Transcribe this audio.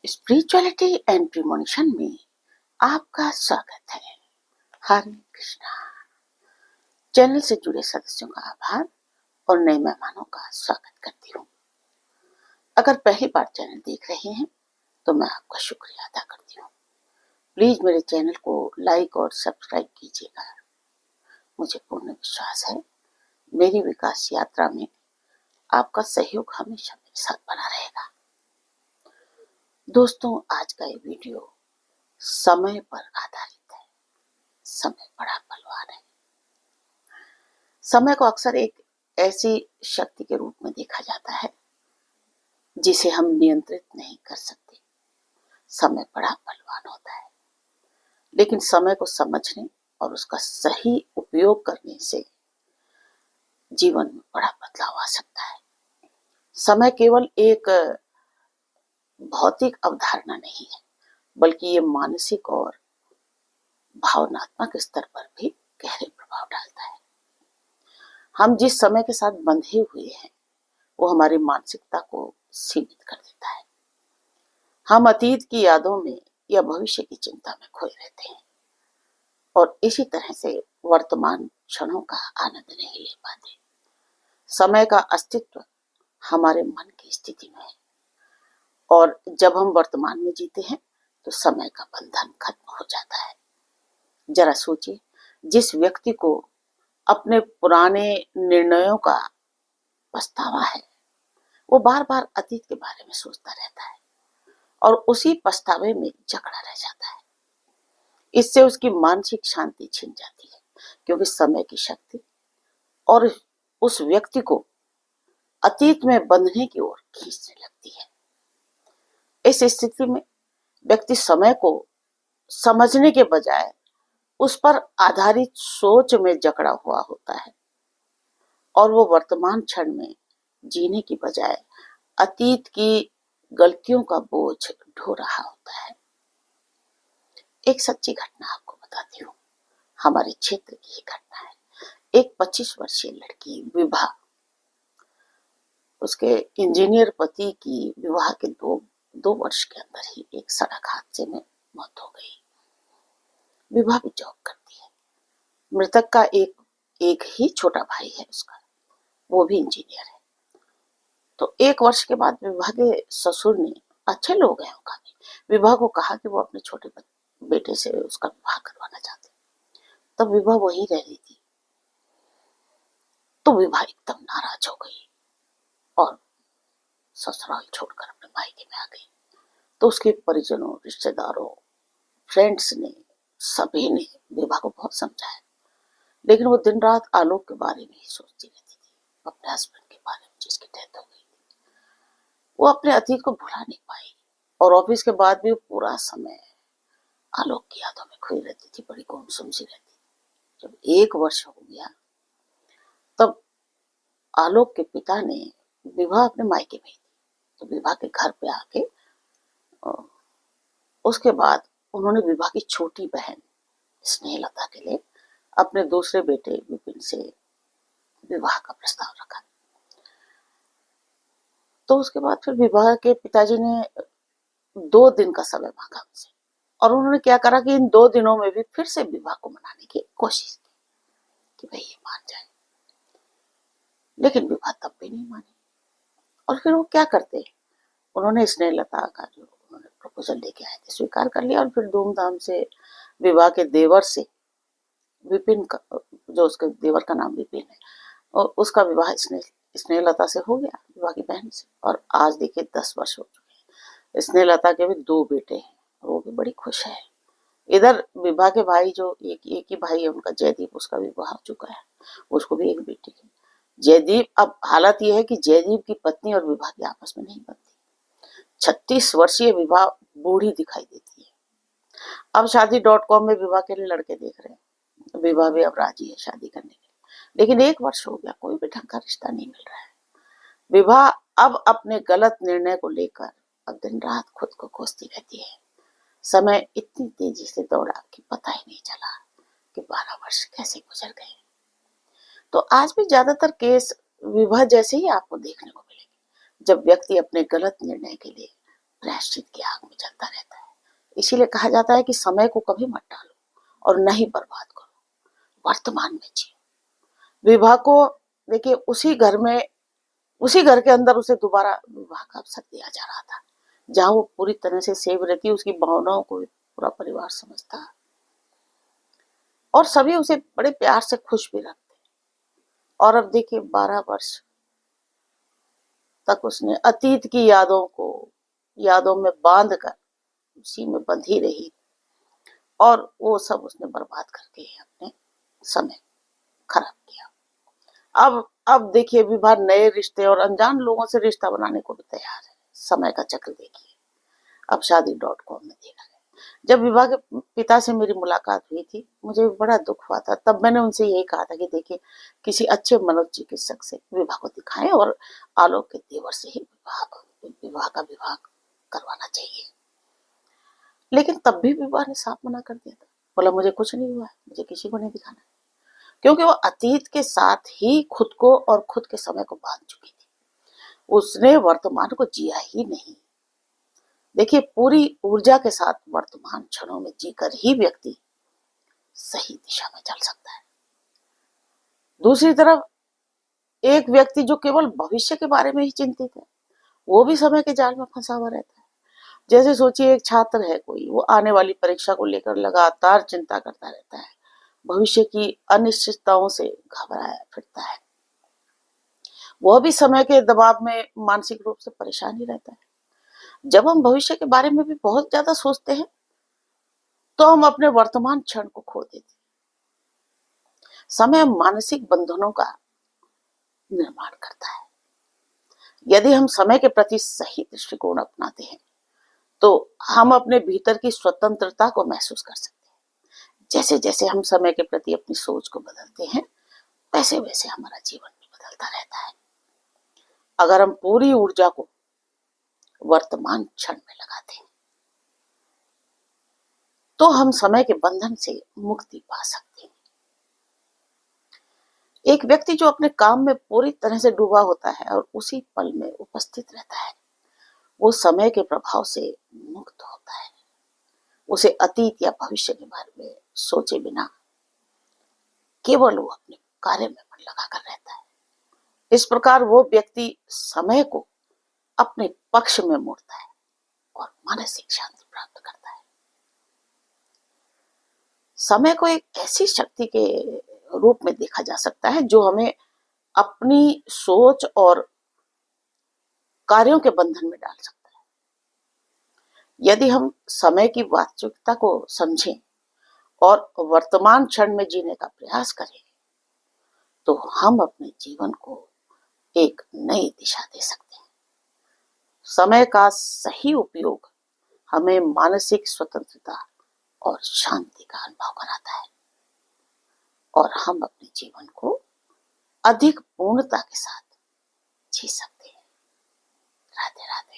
Spirituality and premonition में आपका स्वागत है। हरे कृष्णा। चैनल से जुड़े सदस्यों का आभार और नए मेहमानों का स्वागत करती हूँ। अगर पहली बार चैनल देख रहे हैं तो मैं आपका शुक्रिया अदा करती हूँ। प्लीज मेरे चैनल को लाइक और सब्सक्राइब कीजिएगा। मुझे पूर्ण विश्वास है मेरी विकास यात्रा में आपका सहयोग हमेशा मेरे साथ बना रहेगा। दोस्तों, आज का ये वीडियो समय पर आधारित है। समय बड़ा बलवान है। समय को अक्सर एक ऐसी शक्ति के रूप में देखा जाता है जिसे हम नियंत्रित नहीं कर सकते। समय बड़ा बलवान होता है, लेकिन समय को समझने और उसका सही उपयोग करने से जीवन में बड़ा बदलाव आ सकता है। समय केवल एक भौतिक अवधारणा नहीं है, बल्कि ये मानसिक और भावनात्मक स्तर पर भी गहरे प्रभाव डालता है। हम जिस समय के साथ बंधे हुए हैं वो हमारी मानसिकता को सीमित कर देता है। हम अतीत की यादों में या भविष्य की चिंता में खोए रहते हैं और इसी तरह से वर्तमान क्षणों का आनंद नहीं ले पाते। समय का अस्तित्व हमारे मन की स्थिति में है और जब हम वर्तमान में जीते हैं तो समय का बंधन खत्म हो जाता है। जरा सोचिए, जिस व्यक्ति को अपने पुराने निर्णयों का पछतावा है वो बार बार अतीत के बारे में सोचता रहता है और उसी पछतावे में जकड़ा रह जाता है। इससे उसकी मानसिक शांति छिन जाती है, क्योंकि समय की शक्ति और उस व्यक्ति को अतीत में बंधने की ओर खींचने लगती है। इस स्थिति में व्यक्ति समय को समझने के बजाय उस पर आधारित सोच में जकड़ा हुआ होता है और वो वर्तमान क्षण में जीने की बजाय अतीत की गलतियों का बोझ ढो रहा होता है। एक सच्ची घटना आपको बताती हूँ। हमारे क्षेत्र की ही घटना है। एक 25 वर्षीय लड़की विभा, उसके इंजीनियर पति की विवाह के दो वर्ष के अंदर ही एक सड़क हादसे में मौत हो गई। विभा भी जॉब करती है। मृतक का एक ही छोटा भाई है उसका, वो भी इंजीनियर है। तो 1 वर्ष के बाद विभा के ससुर ने, अच्छे लोग हैं वो काफी, विभा को कहा कि वो अपने छोटे बेटे से उसका विवाह करवाना चाहते। तब विभा वहीं रह रही थी। तो विभा एकदम नाराज हो गई और ससुराल छोड़कर अपने मायके में आ गई। तो उसके परिजनों, रिश्तेदारों, फ्रेंड्स ने, सभी ने विभा को बहुत समझाया, लेकिन वो दिन रात आलोक के बारे में ही सोचती रहती थी, अपने हस्बैंड के बारे में जिसकी डेथ हो गई थी। वो अपने अतीत को भुला नहीं पाई और ऑफिस के बाद भी वो पूरा समय आलोक की यादों में खोई रहती थी, बड़ी गुमसुम सी रहती थी। जब 1 वर्ष हो गया तब आलोक के पिता ने, विभा अपने मायके में थी, तो विभा के घर पे आके उसके बाद उन्होंने विभा की छोटी बहन स्नेहलता के लिए अपने दूसरे बेटे विपिन से विवाह का प्रस्ताव रखा। तो उसके बाद फिर विभा के पिताजी ने 2 दिन का समय मांगा उनसे और उन्होंने क्या करा कि इन 2 दिनों में भी फिर से विवाह को मनाने की कोशिश की कि भाई ये मान जाए, लेकिन विभा तब भी नहीं मानी। और फिर वो क्या करते, उन्होंने स्नेहलता का जो उन्होंने प्रपोजल लेके आए थे स्वीकार कर लिया और फिर धूमधाम से विवाह के देवर से, विपिन का, जो उसके देवर का नाम विपिन है, और उसका विवाह स्नेहलता से हो गया, विवाह की बहन से। और आज देखिए 10 वर्ष हो चुके हैं। स्नेहलता के भी 2 बेटे हैं, वो भी बड़ी खुश है। इधर विभा के भाई जो एक ही भाई है उनका, जयदीप, उसका विवाह हो चुका है, उसको भी एक बेटी है जयदीप। अब हालत यह है कि जयदीप की पत्नी और विभा की आपस में नहीं बनती। 36 वर्षीय विभा बूढ़ी दिखाई देती है। अब शादी.com में विवाह के लिए लड़के देख रहे हैं। विवाह भी अब राजी है शादी करने के लिए, लेकिन 1 वर्ष हो गया, कोई भी ढंग का रिश्ता नहीं मिल रहा है। विभा अब अपने गलत निर्णय को लेकर अब दिन रात खुद को कोसती रहती है। समय इतनी तेजी से दौड़ा कि पता ही नहीं चला कि 12 वर्ष कैसे गुजर गए। तो आज भी ज्यादातर केस विवाह जैसे ही आपको देखने को मिलेंगे, जब व्यक्ति अपने गलत निर्णय के लिए प्रायश्चित की आग में जलता रहता है। इसीलिए कहा जाता है कि समय को कभी मत टालो और न ही बर्बाद करो, वर्तमान में जियो। विवाह को देखिए, उसी घर के अंदर उसे दोबारा विवाह का अवसर दिया जा रहा था, जहां वो पूरी तरह से सेव रहती, उसकी भावनाओं को पूरा परिवार समझता और सभी उसे बड़े प्यार से खुश भी रखते। और अब देखिए 12 वर्ष तक उसने अतीत की यादों में बांध कर उसी में बंधी रही, और वो सब उसने बर्बाद करके अपने समय खराब किया। अब देखिए, विवाह नए रिश्ते और अनजान लोगों से रिश्ता बनाने को भी तैयार है। समय का चक्र देखिए, अब शादी.com में देखा गया। जब विवाह के पिता से मेरी मुलाकात हुई थी, मुझे बड़ा दुख हुआ था। तब मैंने उनसे यही कहा था कि देखिए, किसी अच्छे मनोचिकित्सक से विवाह को दिखाएं और आलोक के तेवर से ही विवाह करवाना चाहिए। लेकिन तब भी विवाह ने साफ मना कर दिया था। बोला मुझे कुछ नहीं हुआ है, मुझे किसी को नहीं दिखाना, क्योंकि वो अतीत के साथ ही खुद को और खुद के समय को बांध चुकी थी। उसने वर्तमान को जिया ही नहीं। देखिए, पूरी ऊर्जा के साथ वर्तमान क्षणों में जीकर ही व्यक्ति सही दिशा में चल सकता है। दूसरी तरफ एक व्यक्ति जो केवल भविष्य के बारे में ही चिंतित है, वो भी समय के जाल में फंसा हुआ रहता है। जैसे सोचिए, एक छात्र है कोई, वो आने वाली परीक्षा को लेकर लगातार चिंता करता रहता है, भविष्य की अनिश्चितताओं से घबराया फिरता है। वह भी समय के दबाव में मानसिक रूप से परेशान ही रहता है। जब हम भविष्य के बारे में भी बहुत ज्यादा सोचते हैं, तो हम अपने वर्तमान क्षण को खो देते हैं। समय मानसिक बंधनों का निर्माण करता है। यदि हम समय के प्रति सही दृष्टिकोण अपनाते हैं, तो हम अपने भीतर की स्वतंत्रता को महसूस कर सकते हैं। जैसे जैसे हम समय के प्रति अपनी सोच को बदलते हैं, वैसे वैसे हमारा जीवन भी बदलता रहता है। अगर हम पूरी ऊर्जा को वर्तमान क्षण में लगाते हैं, तो हम समय के बंधन से मुक्ति पा सकते हैं। एक व्यक्ति जो अपने काम में पूरी तरह से डूबा होता है और उसी पल में उपस्थित रहता है, वो समय के प्रभाव से मुक्त होता है। उसे अतीत या भविष्य के बारे में सोचे बिना केवल वो अपने कार्य में मन लगाकर रहता है। इस प्रकार वो व्यक्ति समय को अपने पक्ष में मोड़ता है और मानसिक शांति प्राप्त करता है। समय को एक ऐसी शक्ति के रूप में देखा जा सकता है जो हमें अपनी सोच और कार्यों के बंधन में डाल सकता है। यदि हम समय की वास्तविकता को समझें और वर्तमान क्षण में जीने का प्रयास करें, तो हम अपने जीवन को एक नई दिशा दे सकते हैं। समय का सही उपयोग हमें मानसिक स्वतंत्रता और शांति का अनुभव कराता है, और हम अपने जीवन को अधिक पूर्णता के साथ जी सकते हैं। राधे राधे।